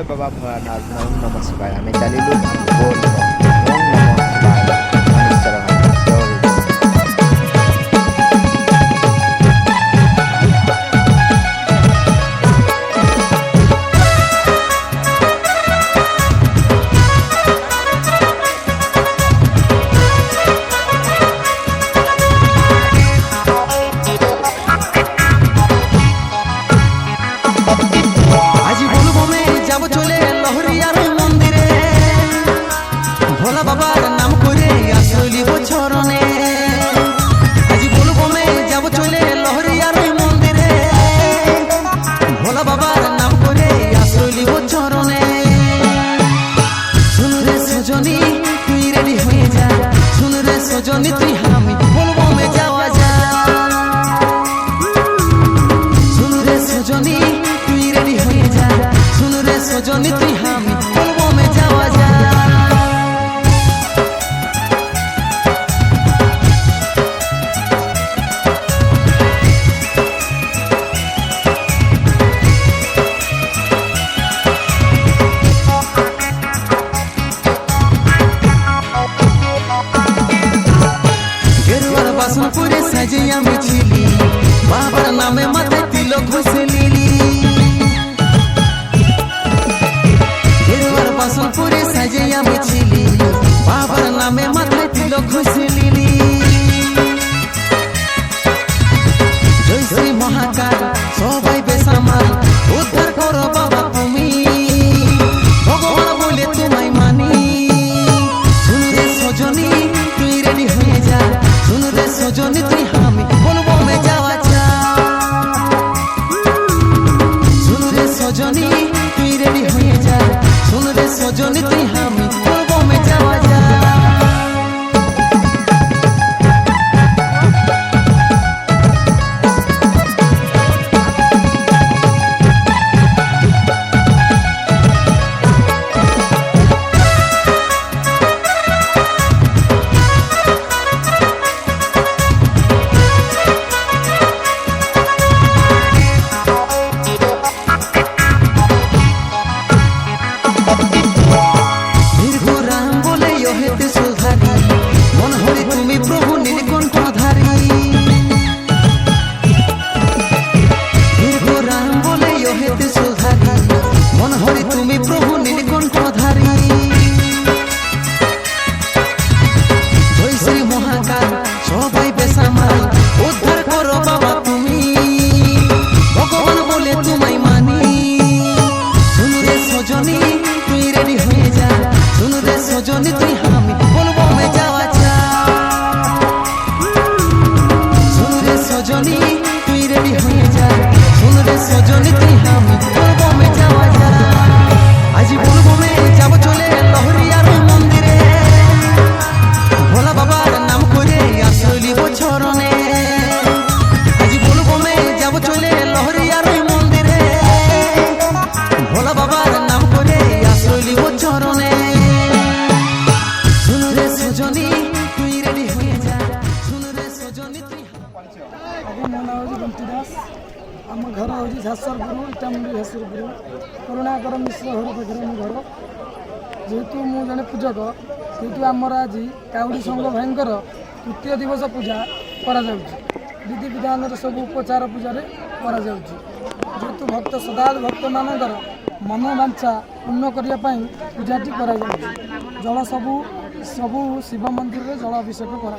जय बाबा भोलानाथ ओम नमः शिवाय आम चलू बोल ओम नमः शिवाय भोला बाबार नाम करे आसली बछरने आज बोलबो में जब चले लहरियार मंदिरे भोला बाबार नाम करे आसली बछरने सुन रे सजनी तुई रेडी हो जा सुन रे सजनी तुई हामी बोलबो में जावा जा सुन रे सजनी तुई रेडी हो जा सुन रे सजनी तुई हामी बोलबो में जावा जा बासनपुरे साजिया मिछिली बाबार नामे माথায় তিলক ঘষে লিলি গেরুয়ার বাসনপুরে সাজিয়া মিছিলি বাবার নামে মাথায় তিলক ঘষে লিলি জয় শ্রী মহাকাল সবাই বেসামাল উদ্ধার করো বাবা তুমি ভগবান বলে তোমায় মানি শুন রে সজনী তুই রেডি হয়ে যা सुन रे सजनी तुई हामी बोलबो में जावा जा सुन रे सजनी तुई रेडी होए जा सुन रे सजनी तुई हामी बोलबो में जावा जा सजनी तुई हामी बोलबो में जावा जा सुन रे सजनी तुई रेडी होए जा सुन रे सजनी तुई हामी बोलबो में जावा जा आज बोलबो में যাব চলে লহরিয়ার মন্দিরে ভোলা বাবার নাম করে আসলি বছরনে आज बोलबो में যাব চলে লহরিয়ার মন্দিরে ভোলা বাবার নাম করে আসলি বছরনে सजनी तुई रेडी होए जा सुन रे सजनी तुई आगे मो ना हो बंटी दास आम घर हो झासरपुर इटामुंडी झासरपुर करुणाकर मिश्र घर पाखे मो घर जेहेतु मु जड़े पूजक सेहेतु आमर आज काउड़ी संघ भाईंकर तृतीय दिवस पूजा विधि विधान सब उपचार पूजा जेहेतु भक्त सदा भक्त मानकर मनोवांछा पूर्ण करने पूजाटी करा जल सबू शिव मंदिर में जल अभिषेक कर